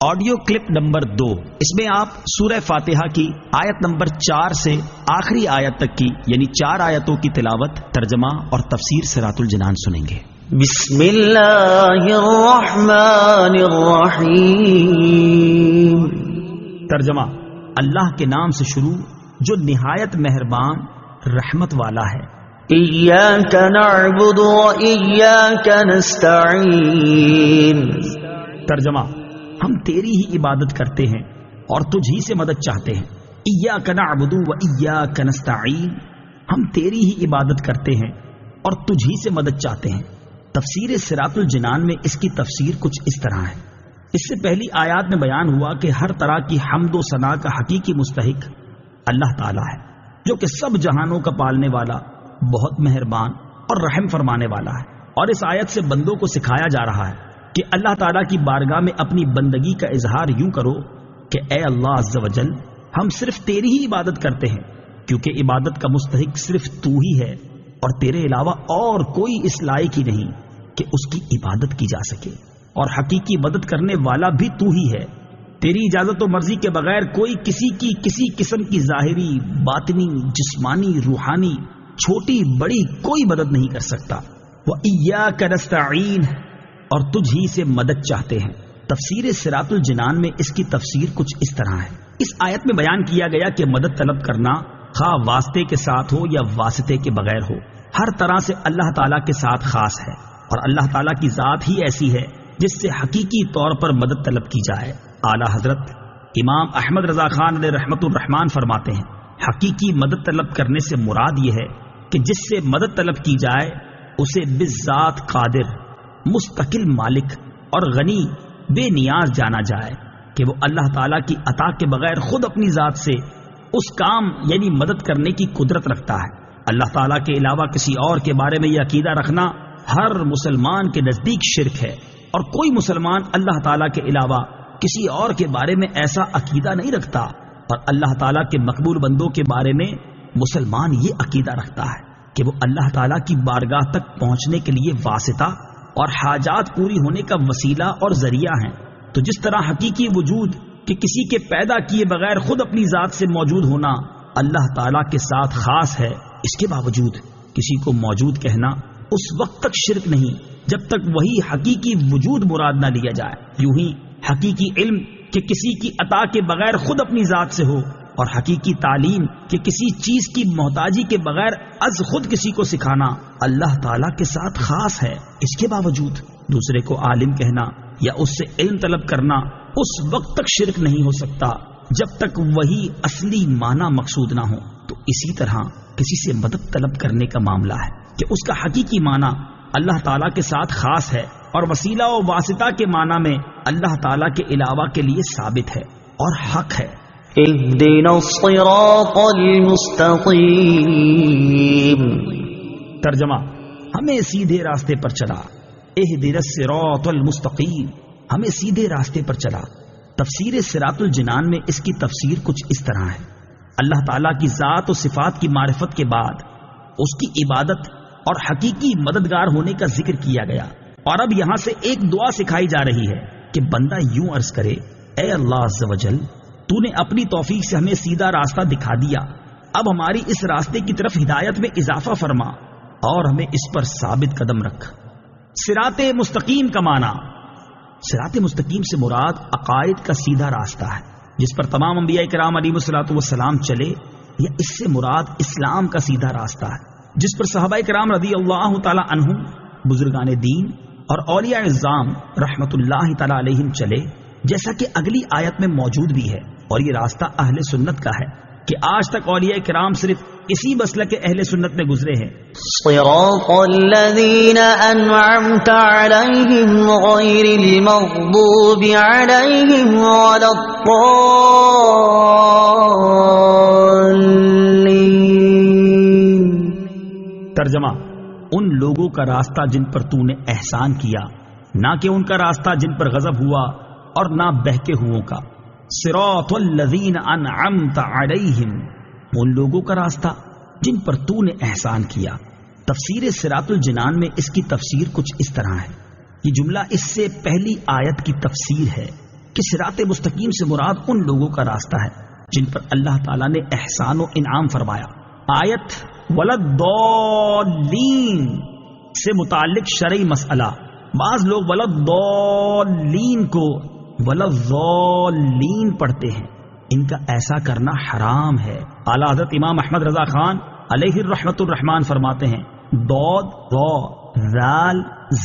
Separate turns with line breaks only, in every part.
Audio clip number 2، اس میں آپ سورہ فاتحہ کی آیت نمبر 4 سے آخری آیت تک کی یعنی 4 آیتوں کی تلاوت، ترجمہ اور تفسیر صراط الجنان سنیں گے۔
بسم اللہ الرحمن الرحیم۔
ترجمہ: اللہ کے نام سے شروع جو نہایت مہربان رحمت والا ہے۔
ایاک نعبد و ایاک نستعین۔
ترجمہ: ہم تیری ہی عبادت کرتے ہیں اور تجھ ہی سے مدد چاہتے ہیں۔ ایاک نعبد و ایاک نستعین، ہم تیری ہی عبادت کرتے ہیں اور تجھ ہی سے مدد چاہتے ہیں۔ تفسیر صراط الجنان میں اس کی تفسیر کچھ اس طرح ہے۔ اس سے پہلی آیات میں بیان ہوا کہ ہر طرح کی حمد و ثنا کا حقیقی مستحق اللہ تعالیٰ ہے، جو کہ سب جہانوں کا پالنے والا، بہت مہربان اور رحم فرمانے والا ہے۔ اور اس آیت سے بندوں کو سکھایا جا رہا ہے کہ اللہ تعالیٰ کی بارگاہ میں اپنی بندگی کا اظہار یوں کرو کہ اے اللہ عز و جل، ہم صرف تیری ہی عبادت کرتے ہیں، کیونکہ عبادت کا مستحق صرف تو ہی ہے اور تیرے علاوہ اور کوئی اس لائق ہی نہیں کہ اس کی عبادت کی جا سکے، اور حقیقی مدد کرنے والا بھی تو ہی ہے۔ تیری اجازت و مرضی کے بغیر کوئی کسی کی کسی قسم کی ظاہری، باطنی، جسمانی، روحانی، چھوٹی بڑی کوئی مدد نہیں کر سکتا۔ وَإِيَّاكَ نَسْتَعِينُ، اور تجھ ہی سے مدد چاہتے ہیں۔ تفسیر صراط الجنان میں اس کی تفسیر کچھ اس طرح ہے۔ اس آیت میں بیان کیا گیا کہ مدد طلب کرنا خواہ واسطے کے ساتھ ہو یا واسطے کے بغیر ہو، ہر طرح سے اللہ تعالیٰ کے ساتھ خاص ہے، اور اللہ تعالیٰ کی ذات ہی ایسی ہے جس سے حقیقی طور پر مدد طلب کی جائے۔ اعلیٰ حضرت امام احمد رضا خان علیہ رحمت الرحمان فرماتے ہیں، حقیقی مدد طلب کرنے سے مراد یہ ہے کہ جس سے مدد طلب کی جائے اسے بالذات قادر، مستقل مالک اور غنی بے نیاز جانا جائے کہ وہ اللہ تعالیٰ کی عطا کے بغیر خود اپنی ذات سے اس کام یعنی مدد کرنے کی قدرت رکھتا ہے۔ اللہ تعالیٰ کے علاوہ کسی اور کے بارے میں یہ عقیدہ رکھنا ہر مسلمان کے نزدیک شرک ہے، اور کوئی مسلمان اللہ تعالیٰ کے علاوہ کسی اور کے بارے میں ایسا عقیدہ نہیں رکھتا، اور اللہ تعالیٰ کے مقبول بندوں کے بارے میں مسلمان یہ عقیدہ رکھتا ہے کہ وہ اللہ تعالیٰ کی بارگاہ تک پہنچنے کے لیے واسطہ اور حاجات پوری ہونے کا وسیلہ اور ذریعہ ہیں۔ تو جس طرح حقیقی وجود کہ کسی کے پیدا کیے بغیر خود اپنی ذات سے موجود ہونا اللہ تعالیٰ کے ساتھ خاص ہے، اس کے باوجود کسی کو موجود کہنا اس وقت تک شرک نہیں جب تک وہی حقیقی وجود مراد نہ لیا جائے۔ یوں ہی حقیقی علم کہ کسی کی عطا کے بغیر خود اپنی ذات سے ہو، اور حقیقی تعلیم کہ کسی چیز کی محتاجی کے بغیر از خود کسی کو سکھانا اللہ تعالیٰ کے ساتھ خاص ہے، اس کے باوجود دوسرے کو عالم کہنا یا اس سے علم طلب کرنا اس وقت تک شرک نہیں ہو سکتا جب تک وہی اصلی معنی مقصود نہ ہو۔ تو اسی طرح کسی سے مدد طلب کرنے کا معاملہ ہے کہ اس کا حقیقی معنی اللہ تعالیٰ کے ساتھ خاص ہے، اور وسیلہ و واسطہ کے معنی میں اللہ تعالیٰ کے علاوہ کے لیے ثابت ہے اور حق ہے۔
اهدنا الصراط المستقیم۔
ترجمہ: ہمیں سیدھے راستے پر چلا۔ اهدنا الصراط المستقیم، ہمیں سیدھے راستے پر چلا۔ تفسیر صراط الجنان میں اس کی تفسیر کچھ اس طرح ہے۔ اللہ تعالیٰ کی ذات و صفات کی معرفت کے بعد اس کی عبادت اور حقیقی مددگار ہونے کا ذکر کیا گیا، اور اب یہاں سے ایک دعا سکھائی جا رہی ہے کہ بندہ یوں عرض کرے، اے اللہ عز و جل، تو نے اپنی توفیق سے ہمیں سیدھا راستہ دکھا دیا، اب ہماری اس راستے کی طرف ہدایت میں اضافہ فرما اور ہمیں اس پر ثابت قدم رکھ۔ صراط مستقیم کا معنی، صراط مستقیم سے مراد عقائد کا سیدھا راستہ ہے جس پر تمام انبیاء کرام علیہ الصلوۃ والسلام چلے، یا اس سے مراد اسلام کا سیدھا راستہ ہے جس پر صحابہ کرام رضی اللہ تعالی عنہم، بزرگان دین اور اولیاء اعظام رحمت اللہ تعالی علیہم چلے، جیسا کہ اگلی آیت میں موجود بھی ہے۔ اور یہ راستہ اہل سنت کا ہے کہ آج تک اولیاء کرام صرف اسی مسلک اہل سنت میں گزرے ہیں۔
صراط الذین انعمت علیہم غیر المغضوب علیہم ولا الضالین۔
ترجمہ: ان لوگوں کا راستہ جن پر تو نے احسان کیا، نہ کہ ان کا راستہ جن پر غضب ہوا اور نہ بہکے ہوئوں کا۔ صراط الذین انعمت علیہم، ان لوگوں کا راستہ جن پر تو نے احسان کیا۔ تفسیر صراط الجنان میں اس کی تفسیر کچھ اس طرح ہے۔ یہ جملہ اس سے پہلی آیت کی تفسیر ہے کہ صراط مستقیم سے مراد ان لوگوں کا راستہ ہے جن پر اللہ تعالیٰ نے احسان و انعام فرمایا۔ آیت ولضالین سے متعلق شرعی مسئلہ، بعض لوگ ولضالین کو ولضالین پڑھتے ہیں، ان کا ایسا کرنا حرام ہے۔ اعلیٰ حضرت امام احمد رضا خان علیہ الرحمت الرحمان فرماتے ہیں ضاد ضا ذال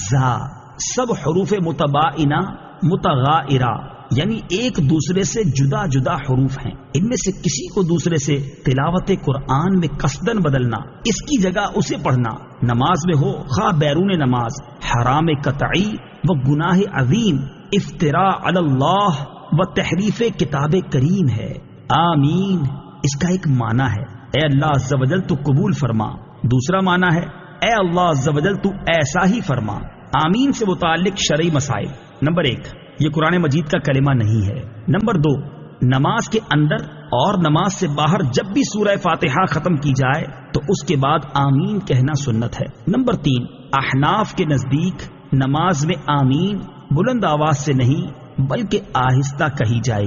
زا سب حروف متباینہ متغائرہ یعنی ایک دوسرے سے جدا جدا حروف ہیں، ان میں سے کسی کو دوسرے سے تلاوت قرآن میں قصدن بدلنا، اس کی جگہ اسے پڑھنا، نماز میں ہو خواہ بیرون نماز، حرام قطعی و گناہ عظیم، افتراء علی اللہ و تحریف کتاب کریم ہے۔ آمین اس کا ایک معنی ہے اے اللہ عز و جل تو قبول فرما، دوسرا معنی ہے اے اللہ عز و جل تو ایسا ہی فرما۔ آمین سے متعلق شرعی مسائل، نمبر 1 یہ قرآن مجید کا کلمہ نہیں ہے۔ نمبر 2 نماز کے اندر اور نماز سے باہر جب بھی سورہ فاتحہ ختم کی جائے تو اس کے بعد آمین کہنا سنت ہے۔ نمبر 3 احناف کے نزدیک نماز میں آمین بلند آواز سے نہیں بلکہ آہستہ کہی جائے گی۔